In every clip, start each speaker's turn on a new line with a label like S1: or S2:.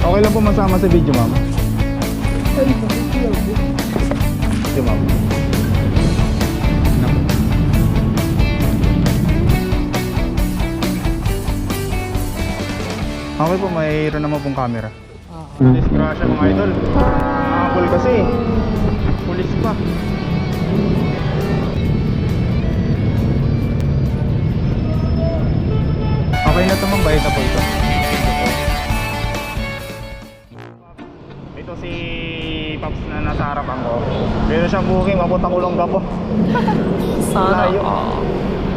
S1: Okay lang po masama sa video, ma'am. Sige, ma'am. Ano po? Okay po, mayroon naman pong camera. Disgrasya mga idol. Nakapul kasi. Pulis pa. Okay na ito, ma'am. Bayad na po ito. Ito si Pops na nasa harapan ko. Meron siyang booking, mapuntang Olonga po.
S2: Sana
S1: Layo.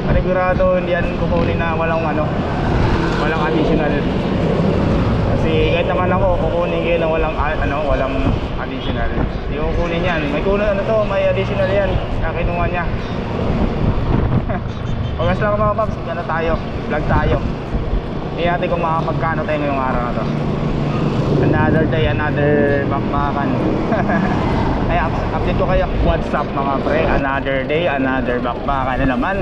S1: Panigurado yan kukunin na walang walang additional. Kasi kahit naman ako kukunin kayo na walang walang additional. Hindi ko kukunin yan. May kunin may additional yan. Kinuha niya. Pagas lang mga Pops, tayo. Vlog tayo. Iyati kung makapagkano tayo ngayong araw na to. Another day, another bakbakan. Ay, update ko kayo. What's up mga pre? Another day, another bakbakan na naman.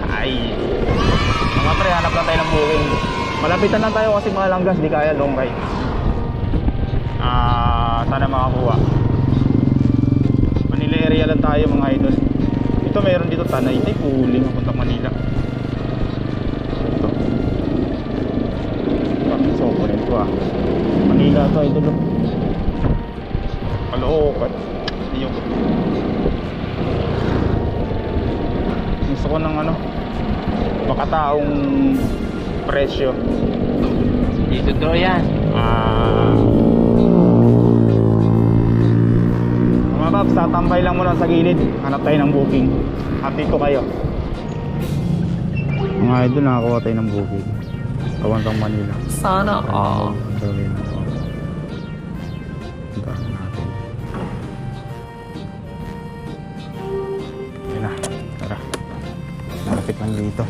S1: Ay, mga pre, hanap lang tayo ng booking. Malapitan lang tayo kasi mga langgas, di kaya long ride. Sana makakuha. Manila area lang tayo mga idol. Ito mayroon dito Tanay, ito puling papuntang Manila. Ito. So, kunin ko Manila to idol. Kalookan. Yung gusto ko ng makataong presyo.
S2: dito daw yan.
S1: Mga Paps, tatambay lang muna sa gilid. Hanap tayo ng booking. Update ko kayo. Mga idol, nakakuha tayo ng booking. Papuntang Manila.
S2: Sana
S1: Gawin na to. Puntahan natin. Yun na, tara. Malapit lang dito.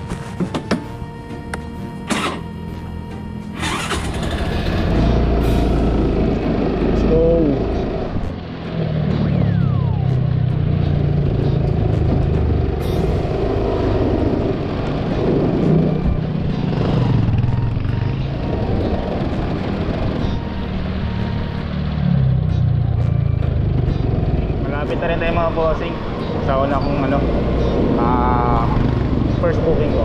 S1: Let's go. Malapit na rin tayo mga bossing. Sa una kong first booking ko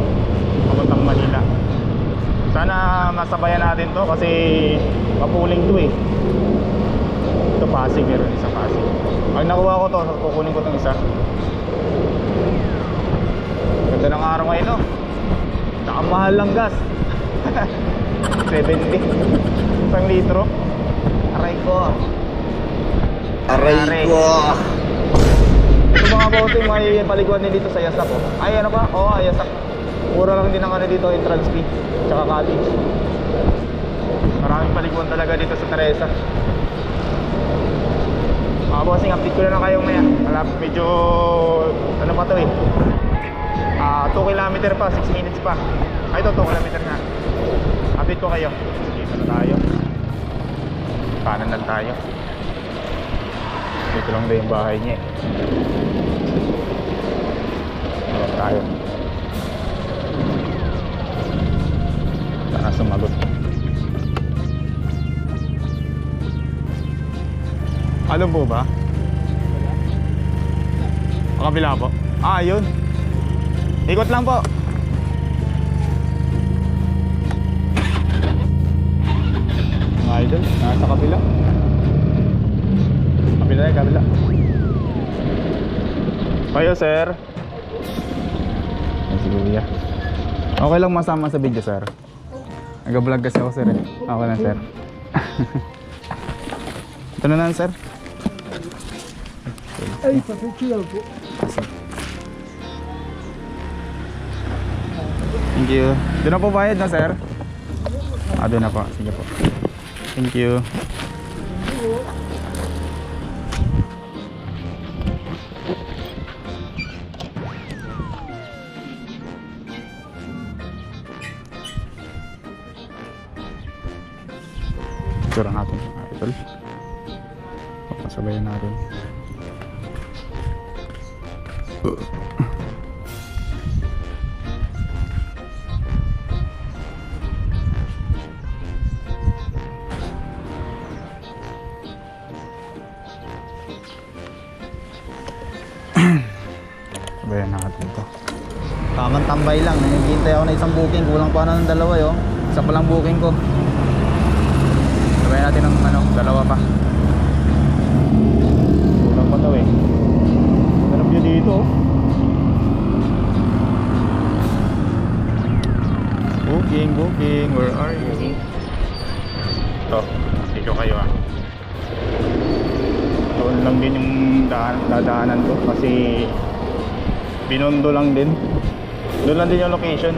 S1: papuntang Manila. Sana masabayan natin to kasi mapuling to Ito Pasig, meron isa Pasig. Ay, nakuha ko to, kukunin ko itong isa. Ganda ng araw ngayon nakamahal lang gas. 70 isang litro. Aray ko. Ito mga bossing, may paliguan din dito sa Yasak Ay ano ba? Yasak. Mura lang din ang dito, entrance fee tsaka cottage. Maraming paliguan talaga dito sa Teresa. Mga bossing, update ko na lang kayong maya. Medyo pa to 2 kilometer pa, 6 minutes pa. Ay ito 2 kilometer na. Update ko kayo. Dito na tayo. Kanan lang tayo. Dito lang daw yung bahay niya Tawag tayo. Sana sumagot. Alam po ba? Ang kabila po? Yun. Ikot lang po. Mga idol, nasa kabila. Kabila. Kayo, sir. Ay, si Kuya. Okay lang masama sa video, sir. Nag-vlog kasi ako, sir. Okay lang, sir. Ito na lang, sir.
S3: Ay, papicture po.
S1: Thank you. Doon na po bayad na, sir? Doon na po. Sige po. Thank you. Picture natin mga idol. Papasabayan natin. Bayan natin to. Tamang tambay lang. Naghihintay ako na isang booking. Kulang pa na ng dalawa yun. Isa pa lang booking ko. Sabayan natin ng ano, dalawa pa. Kulang pa daw eh. Ganap nyo dito. Booking. Where are you? Ito. Dito kayo ah. Doon lang din yung dadaanan ko kasi Binondo lang din. Doon lang din yung location.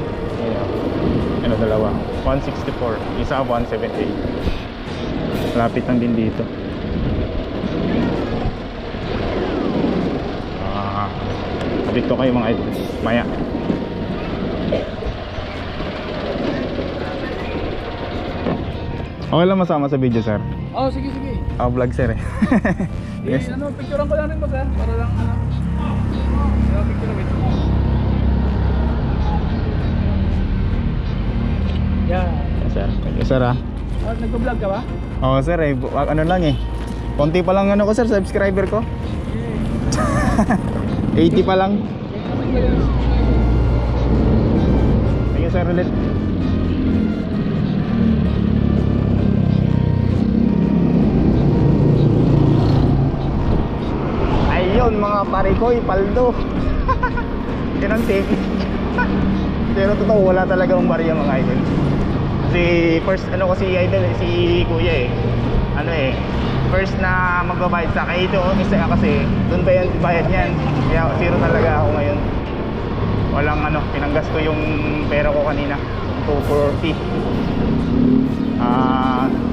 S1: Ano, dalawa. 164. Isa 178. Lapit lang din dito. Dito kayo mga idol. Maya. Okay lang masama sa video, sir.
S2: Oh, sige.
S1: Vlog, sir eh. Yes.
S2: Ano, picturean ko lang rin ba, sir? Para lang, ano. Picture wait. Yeah.
S1: Sir. Thank you, sir ah.
S2: Nag-vlog ka ba?
S1: Oo, sir eh. Ano lang eh. Konti pa lang ano ko, sir, subscriber ko. 80 pa lang. Thank you, sir, ulit. Ayun mga parikoy, paldo. Yun ang take. Pero totoo, wala talaga ang barya mga idol. Si first ano ko si idol si kuya eh. Ano eh, first na magbabayad sa akin ito, isa kasi doon pa yan bayad niyan. Kaya zero talaga ako ngayon. Walang ano, pinanggas ko yung pera ko kanina, 240.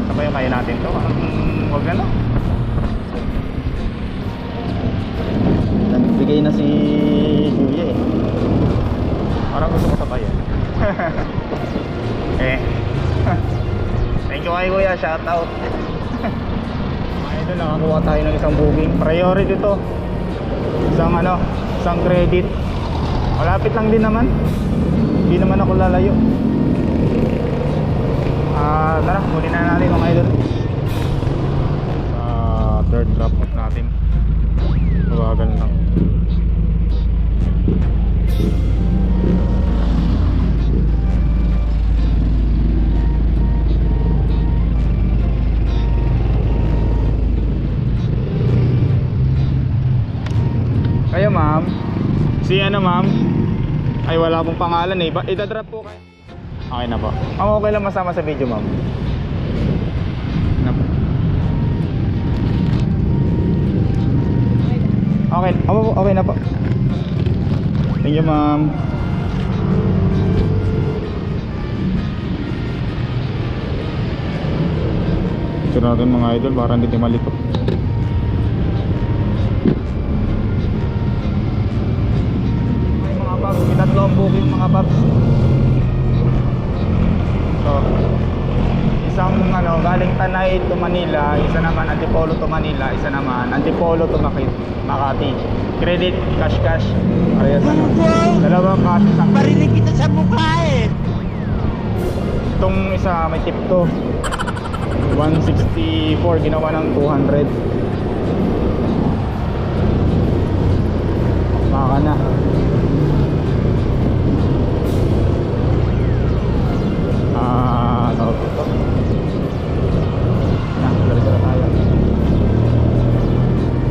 S1: Sabay yung kaya natin to. Wag na. Nagbigay na si kuya eh. Parang gusto ko sabayan. Thank you kay kuya, shout out. Ito nakakuha tayo ng isang booking. Priority to. Isang credit. Malapit lang din naman. Hindi naman ako lalayo. Tara, muli na natin mga idol. Sa third drop off natin. Tawagan lang. Kayo ma'am, si ano ma'am, ay wala pong pangalan eh, idadrop po kayo. Okay na po. Okay lang masama sa video ma'am. Okay na po. Thank you ma'am. Ito natin mga idol para hindi tayo malito. Tatlo ang booking mga paps. So, isang ano, galing Tanay to Manila, isa naman Antipolo to Manila, isa naman Antipolo to Makati. Credit, cash. Parehas ano. Dalawang cash, isang
S2: Marinig kita sa mukha eh.
S1: itong isa may tip to. 164 ginawa ng 200. Maka na.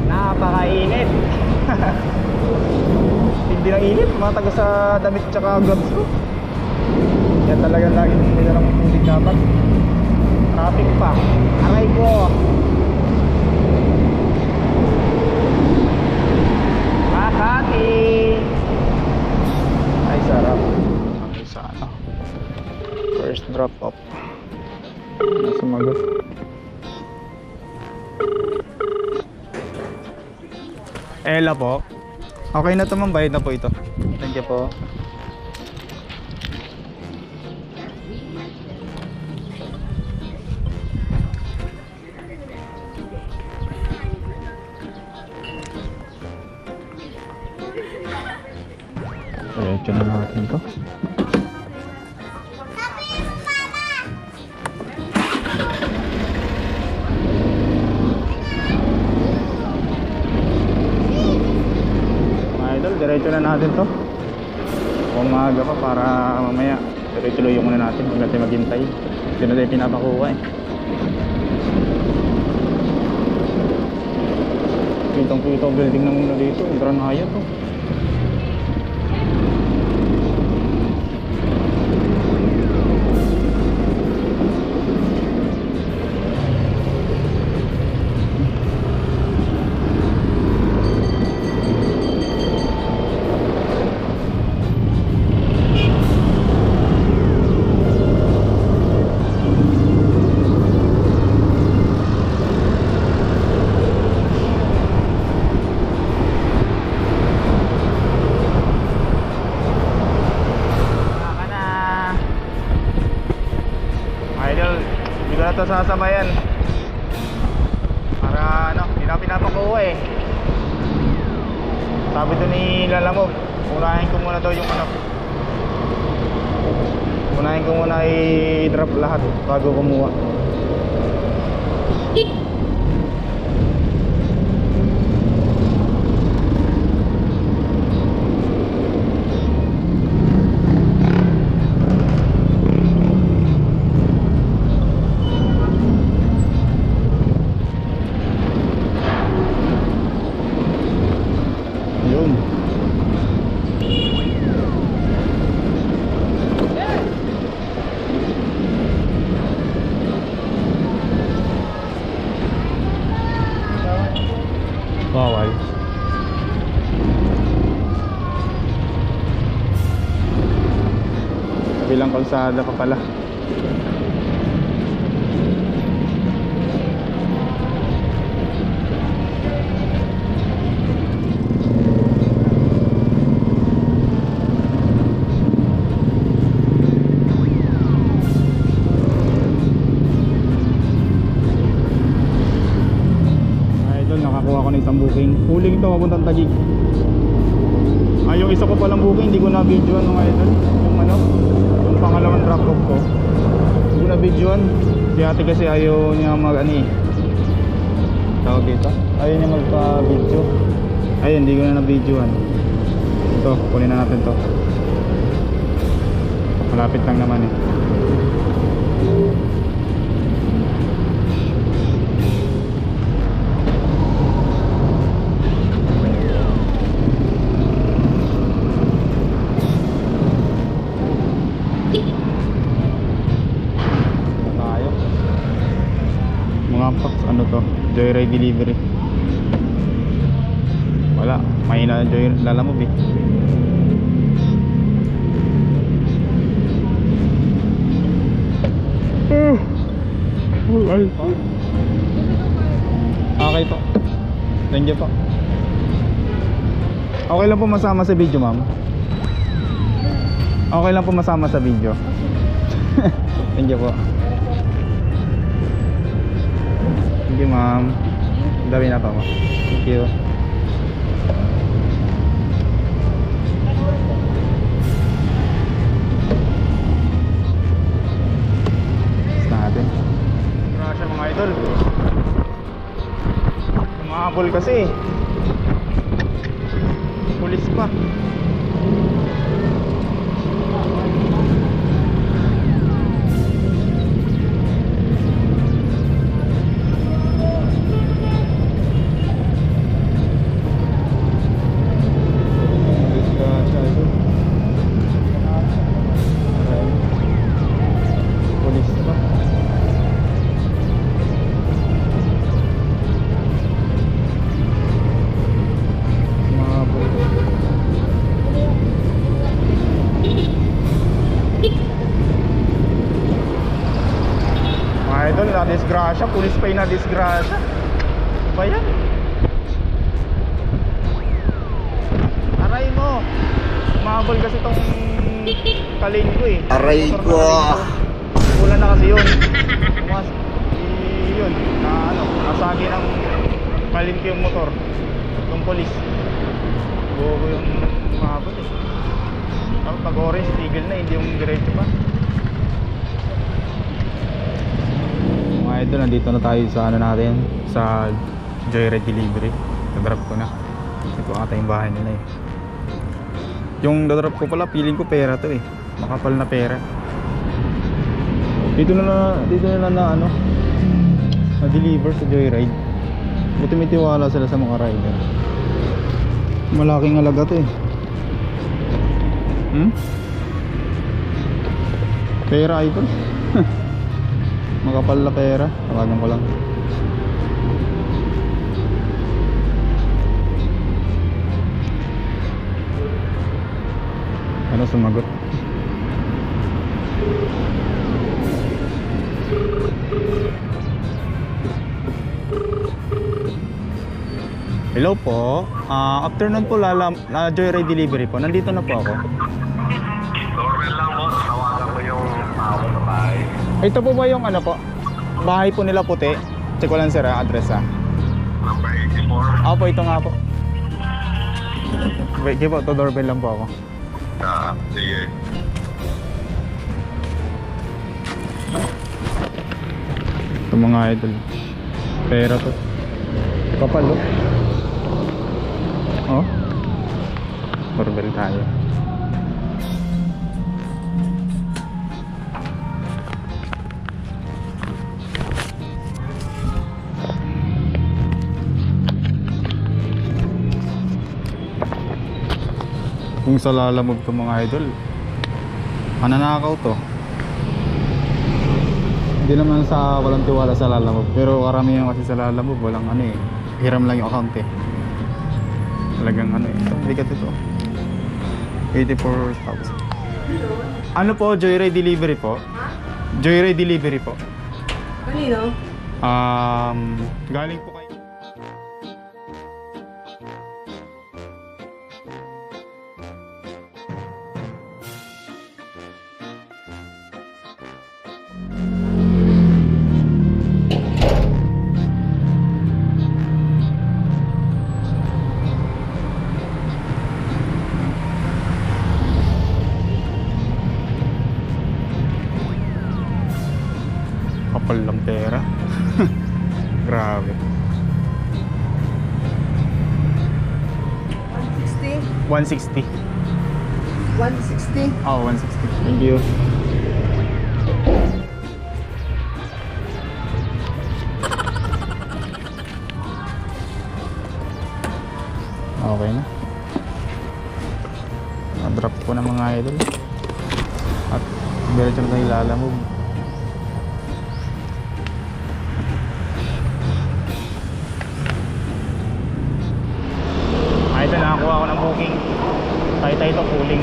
S1: Napakainit. Hindi lang init, mga taga sa damit tsaka gloves ko. Yan talaga lagi nila ng tubig dapat. Traffic pa. Aray ko. Makati. Ay sarap. Ang isa ano. First drop off. Sumagot. Ella po. Okay na to ma'am, bayad na po ito. Thank you po. Diretso na natin to. Mga idol, diretso na natin to. Kung maaga pa para mamaya tuloy-tuloy yung muna natin. Huwag natin maghintay. Hindi na tayo pinapakuha eh. Kitang-kita building na muna dito. Granaya to. Ito sasabayan para ano, hindi na pinapakuha eh. Sabi to ni Lalamog, unahin ko muna daw yung ano, unahin ko muna i-drop lahat bago kumuha. Bawal. Bilang kalsada pa pala. Nakakuha ko ng isang booking. Huling ito papuntang Taguig. Yung isa ko palang booking, hindi ko na videoan mga idol. Yung ano, yung pangalawang drop off ko. Hindi ko na videoan. Si ate kasi ayaw niya mag ano eh. Tawag dito. Ayaw niya magpa-video. Ayun, hindi ko na na-videoan. Ito, kunin na natin to. Malapit lang naman eh. Ano to? Joyride delivery. Wala, mahina na Joyride. Lalamog eh. Ay pa. Okay po. Thank you po. Okay lang po masama sa video, ma'am. Okay lang po masama sa video. Thank you po. Thank you, ma'am. Dami na pa mo. Thank you. Gusto natin. Grabe mga idol. Umahabol kasi. Pulis pa. Disgrasya, pulis pa yung na-disgrasya. Ba yan? Aray mo. Umabol kasi tong kalin ko eh.
S3: Aray ko.
S1: Wala na kasi yun. Mas, yun, na ano, nasagi ng kalin ko yung motor. Yung pulis. Bobo yung umabol eh. Tapos pag orange, tigil na, hindi yung diretso pa. Idol, nandito na tayo sa ano natin, sa Joyride delivery. Nag-drop ko na. Ito ata yung bahay nila eh. Yung dadrop ko pala, feeling ko pera to eh. Makapal na pera. Dito na na ano, na-deliver sa Joyride. Buti may tiwala sila sa mga rider. Malaking halaga to eh. Pera idol. Makapal na pera. Tawagan ko lang. Ano sumagot? Hello po. Afternoon po Joyride delivery po. Nandito na po ako.
S3: Normal lang mo, tawagan ko yung tao sa bahay.
S1: Ito po ba yung ano po? Bahay po nila puti. Check ko lang sir ang address ha.
S3: Number 84.
S1: Ako po, ito nga po. Wait, po, to doorbell lang po ako.
S3: Sige.
S1: Ito mga idol. Pera to. Kapal oh. Oh. Doorbell tayo. Kung sa lalamog to mga idol, mananakaw to. Hindi naman sa walang tiwala sa lalamog, pero karamihan kasi sa lalamog walang ano eh, hiram lang yung account eh. Talagang ano eh, bigat ito. 84,000. Ano po, Joyride delivery po? Joyride delivery po.
S2: Kanino?
S1: Galing po kayo. Kapal lang pera. Grabe.
S2: 160?
S1: 160.
S2: 160?
S1: Oh, 160. Thank you. Okay na. Na-drop ko na mga idol. At diretso na tayo lalamog. Ito, nakakuha ko ng booking. Tay-tay to, cooling.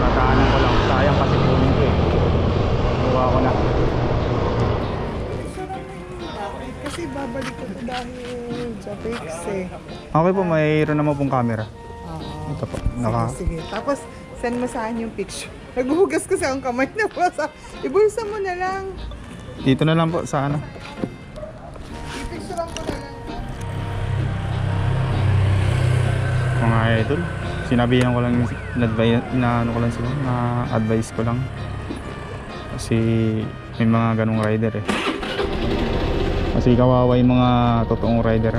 S1: Tataanan ko lang. Sayang kasi cooling ko eh. Kuha ko na.
S2: Kasi babalik ko dahil sa fix eh.
S1: Okay po, mayroon naman pong camera.
S2: Oo.
S1: Ito po.
S2: Sige. Tapos, send mo sa akin yung picture. Naghuhugas kasi ang kamay na basa. Ibulsa mo na lang.
S1: Dito na lang po sa ano.
S2: I-picturean ko na lang.
S1: Mga idol. Sinabihan ko lang, na ano ko lang sila, na advice ko lang. Kasi may mga ganong rider eh. Kasi kawawa yung mga totoong rider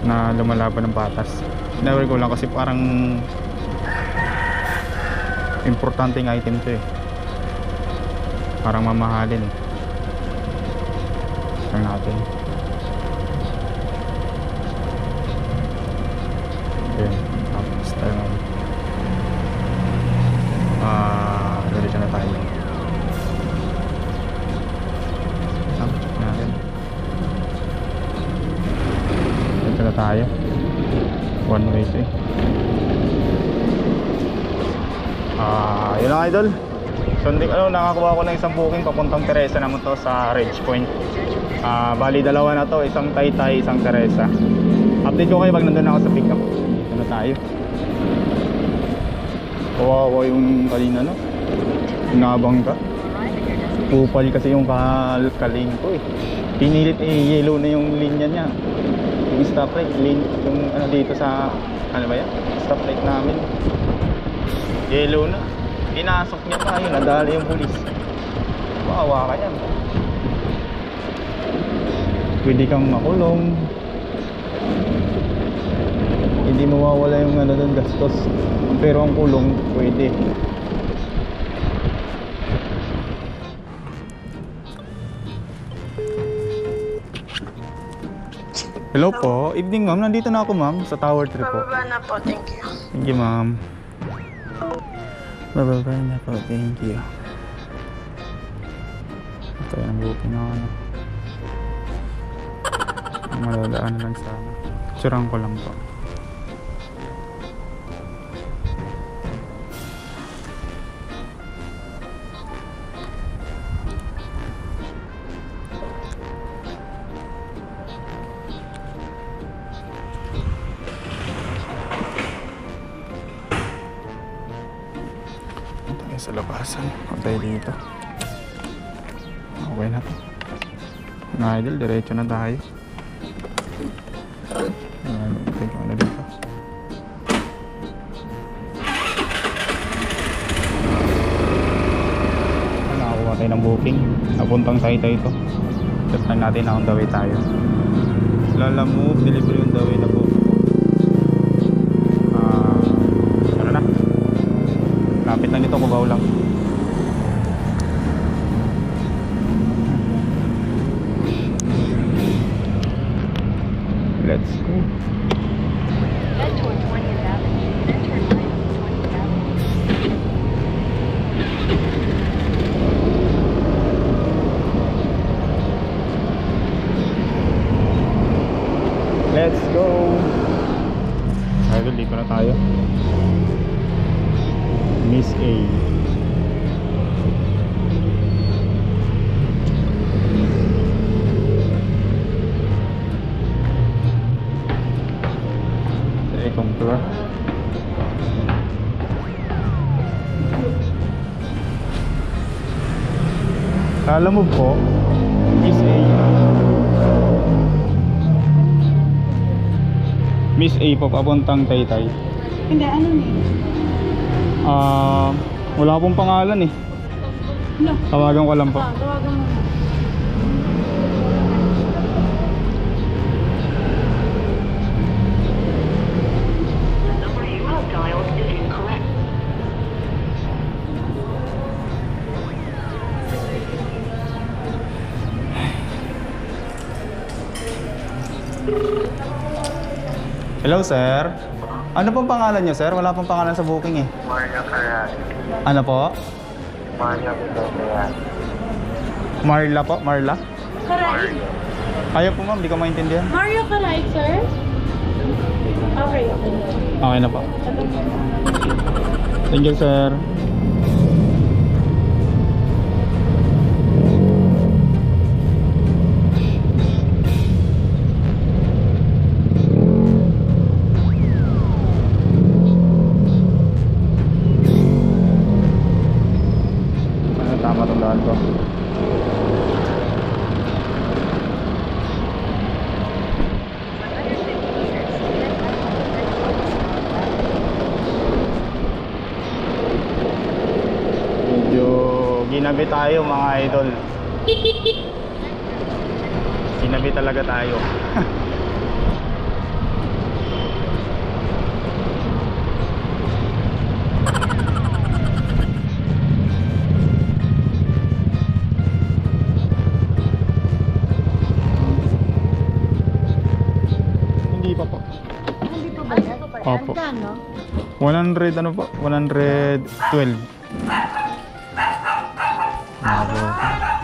S1: na lumalaban ng batas. Never ko lang kasi parang importanteng item to eh. Parang mamahalin eh. Tingnan natin. Okay, tapos tayo naman. Diretso na tayo. Natin. Diretso na tayo. One way to eh. Yun lang idol. So nakakuha ko ng isang booking papuntang Teresa naman to sa Ridge Point. Bali dalawa na to, isang Taytay, isang Teresa. Update ko kayo pag nandun ako sa pickup. Dito na tayo. Kawawa yung kanina no. Nabang ka. Kupal kasi yung kalin ko eh. Pinilit eh, yellow na yung linya niya. Yung stoplight, yung ano dito sa, ano ba yan? Stoplight namin. Yellow na. Pinasok niya pa, yun, nadali yung pulis. Kawawa ka yan. Pwede kang makulong. hindi mawawala yung ano doon, gastos. Pero ang kulong, pwede. Hello po. Evening ma'am. Nandito na ako ma'am sa Tower 3 po.
S4: Bababa na po, thank you.
S1: Thank you ma'am. Bababa na po. Thank you. Ito yung booking na ano. Maladaan lang sana. Picturean ko lang po. Tayo sa labasan. O tayo dito. Okay na to. Mga idol, diretso na tayo. Tingnan ano dito. Nakakuha tayo ng booking. Napuntang Taytay ito. Check lang natin na on the way tayo. Lala Move, delivery on the way na po. Ano na? Lapit lang dito, Cubao lang. Let's go.
S5: Head toward 20th Avenue, then turn right on 20th Avenue.
S1: Let's go. Idol, dito na tayo. Miss A. Second floor. Kala mo po, Miss A. Miss A po, papuntang Taytay.
S4: Hindi, ano ni?
S1: Wala pong pangalan eh.
S4: No.
S1: Tawagan ko lang po.
S4: Tawagan mo.
S5: The number you have dialed is incorrect.
S1: Hello sir. Ano pong pangalan niyo sir? Wala pong pangalan sa booking eh.
S3: Mario Karat.
S1: Ano po?
S3: Mario Karat.
S1: Marla po? Marla?
S4: Karay.
S1: Ayaw po ma'am, di ko maintindihan.
S4: Mario Karay, sir? Okay.
S1: Okay na po. Thank you sir. Ano tama itong daan ko? Medyo ginabi tayo mga idol. Ginabi talaga tayo. Hindi pa po.
S4: Hindi pa ba yan?
S1: Opo.
S4: Magkano?
S1: 100 ano po? 112.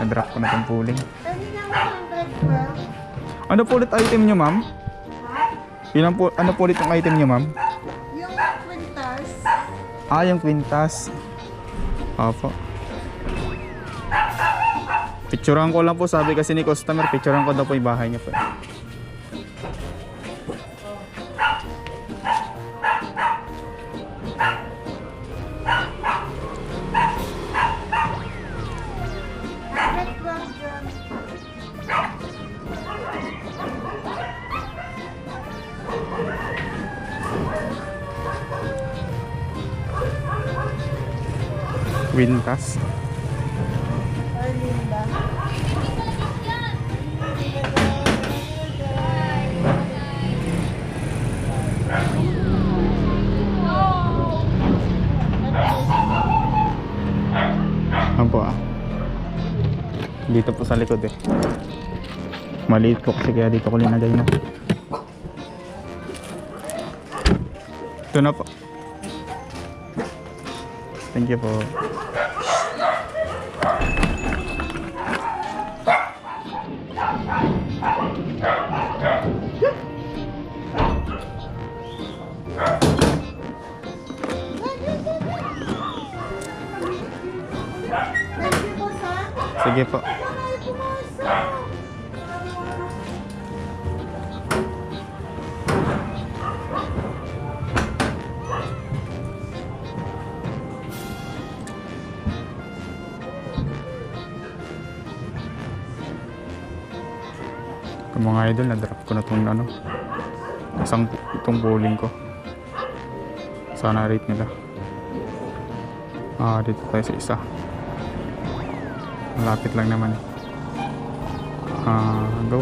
S1: Na-drop ko na itong pooling. Ano po ulit item nyo ma'am? Ilan po, ano po ulit yung item nyo ma'am?
S2: Yung kwintas,
S1: Ah, yung kwintas. Opo. Picturean ko lang po, sabi kasi ni customer, picturean ko daw po yung bahay niya po. Kwintas.
S2: Arlinda.
S1: dito po sa likod eh. Maliit ko kasi kaya dito ko linagay na. Ito na po. Thank you po. Sige po. Ito mga idol, na-drop ko na itong ano, itong bowling ko. Sana rate nila. Dito tayo sa isa. Malapit lang naman. Go.